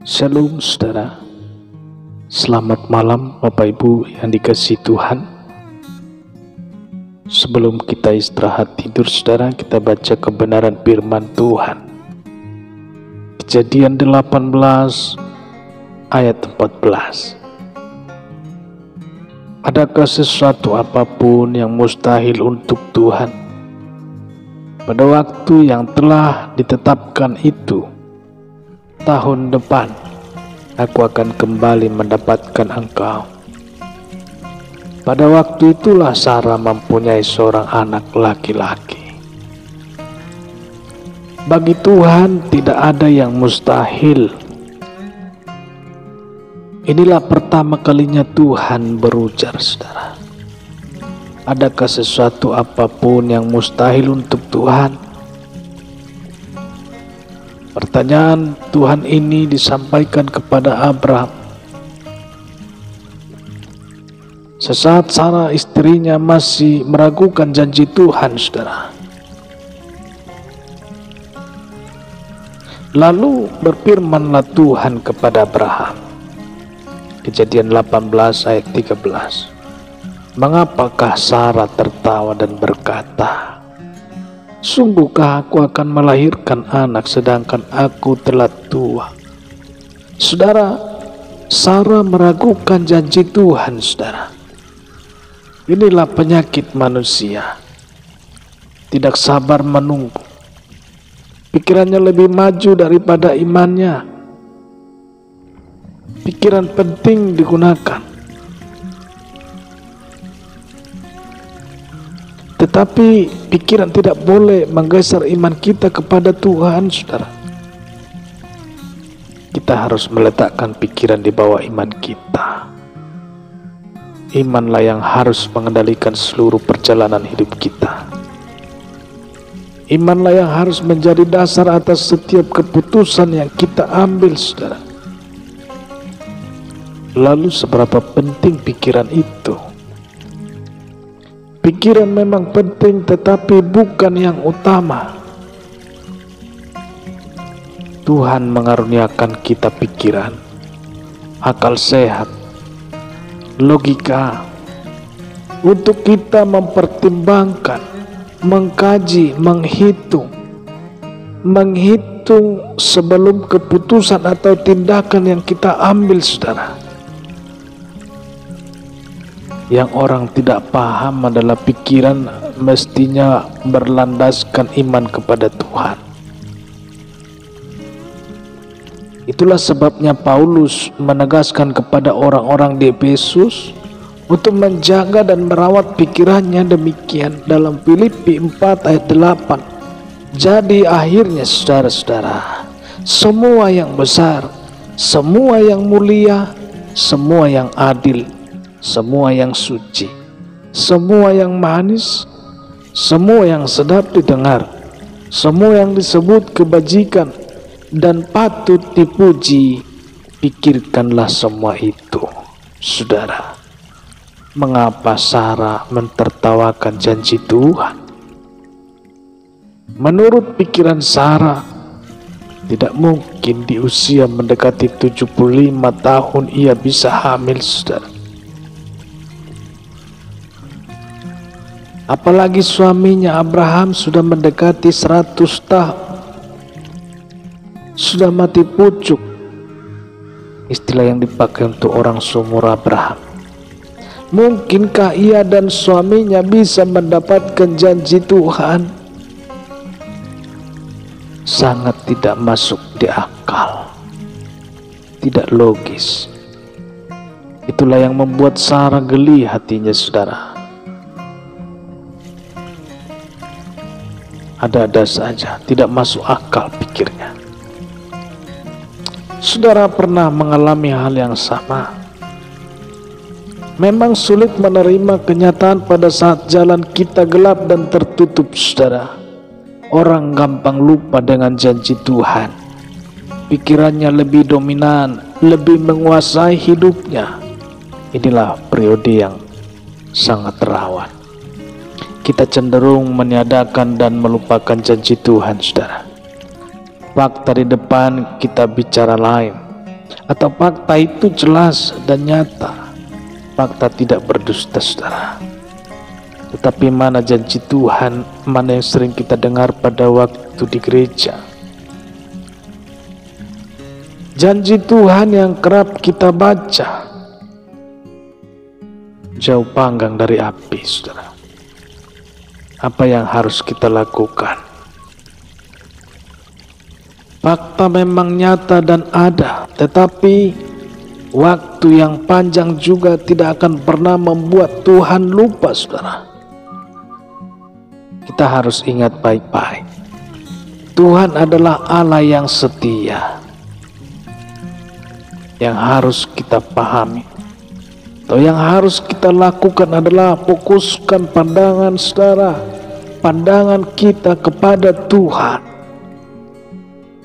Shalom saudara, selamat malam Bapak Ibu yang dikasihi Tuhan. Sebelum kita istirahat tidur saudara, kita baca kebenaran firman Tuhan. Kejadian 18 ayat 14. Adakah sesuatu apapun yang mustahil untuk Tuhan? Pada waktu yang telah ditetapkan itu, tahun depan aku akan kembali mendapatkan engkau. Pada waktu itulah Sarah mempunyai seorang anak laki-laki. Bagi Tuhan tidak ada yang mustahil. Inilah pertama kalinya Tuhan berujar, saudara. Adakah sesuatu apapun yang mustahil untuk Tuhan? Pertanyaan Tuhan ini disampaikan kepada Abraham sesaat Sarah istrinya masih meragukan janji Tuhan, saudara. Lalu berfirmanlah Tuhan kepada Abraham. Kejadian 18 ayat 13. Mengapakah Sarah tertawa dan berkata, sungguhkah aku akan melahirkan anak sedangkan aku telah tua? Saudara, Sarah meragukan janji Tuhan, saudara. Inilah penyakit manusia. Tidak sabar menunggu. Pikirannya lebih maju daripada imannya. Pikiran penting digunakan, tetapi pikiran tidak boleh menggeser iman kita kepada Tuhan, saudara. Kita harus meletakkan pikiran di bawah iman kita. Imanlah yang harus mengendalikan seluruh perjalanan hidup kita. Imanlah yang harus menjadi dasar atas setiap keputusan yang kita ambil, saudara. Lalu seberapa penting pikiran itu? Pikiran memang penting, tetapi bukan yang utama. Tuhan mengaruniakan kita pikiran, akal sehat, logika, untuk kita mempertimbangkan, mengkaji, menghitung sebelum keputusan atau tindakan yang kita ambil, saudara. Yang orang tidak paham adalah pikiran mestinya berlandaskan iman kepada Tuhan. Itulah sebabnya Paulus menegaskan kepada orang-orang di Efesus untuk menjaga dan merawat pikirannya demikian dalam Filipi 4 ayat 8. Jadi akhirnya saudara-saudara, semua yang besar, semua yang mulia, semua yang adil, semua yang suci, semua yang manis, semua yang sedap didengar, semua yang disebut kebajikan dan patut dipuji, pikirkanlah semua itu. Saudara, mengapa Sarah mentertawakan janji Tuhan? Menurut pikiran Sarah, tidak mungkin di usia mendekati 75 tahun ia bisa hamil, saudara. Apalagi suaminya Abraham sudah mendekati 100 tahun, sudah mati pucuk, istilah yang dipakai untuk orang seumur Abraham. Mungkinkah ia dan suaminya bisa mendapatkan janji Tuhan? Sangat tidak masuk di akal, tidak logis. Itulah yang membuat Sarah geli hatinya, saudara. Ada-ada saja, tidak masuk akal pikirnya. Saudara pernah mengalami hal yang sama? Memang sulit menerima kenyataan pada saat jalan kita gelap dan tertutup, saudara. Orang gampang lupa dengan janji Tuhan. Pikirannya lebih dominan, lebih menguasai hidupnya. Inilah periode yang sangat rawan. Kita cenderung meniadakan dan melupakan janji Tuhan, saudara. Fakta di depan kita bicara lain, atau fakta itu jelas dan nyata. Fakta tidak berdusta, saudara. Tetapi mana janji Tuhan, mana yang sering kita dengar pada waktu di gereja? Janji Tuhan yang kerap kita baca, jauh panggang dari api, saudara. Apa yang harus kita lakukan? Fakta memang nyata dan ada, tetapi waktu yang panjang juga tidak akan pernah membuat Tuhan lupa, saudara. Kita harus ingat baik-baik, Tuhan adalah Allah yang setia. Yang harus kita pahami atau yang harus kita lakukan adalah fokuskan pandangan, saudara, pandangan kita kepada Tuhan.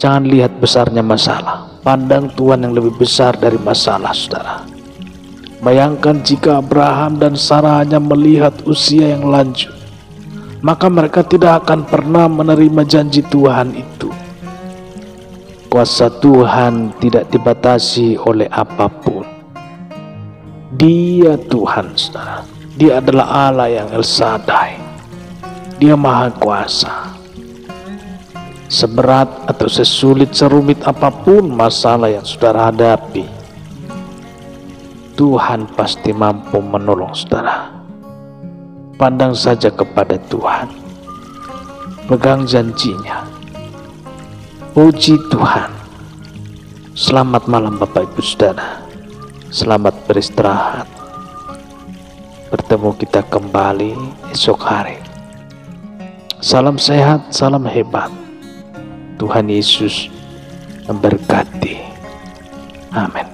Jangan lihat besarnya masalah, pandang Tuhan yang lebih besar dari masalah, saudara. Bayangkan jika Abraham dan Sarah hanya melihat usia yang lanjut, maka mereka tidak akan pernah menerima janji Tuhan itu. Kuasa Tuhan tidak dibatasi oleh apapun. Dia Tuhan, saudara. Dia adalah Allah yang El Shaddai. Dia Maha Kuasa. Seberat atau sesulit, serumit apapun masalah yang saudara hadapi, Tuhan pasti mampu menolong, saudara. Pandang saja kepada Tuhan, pegang janjinya. Puji Tuhan. Selamat malam Bapak Ibu Saudara. Selamat beristirahat. Bertemu kita kembali esok hari. Salam sehat, salam hebat. Tuhan Yesus memberkati. Amin.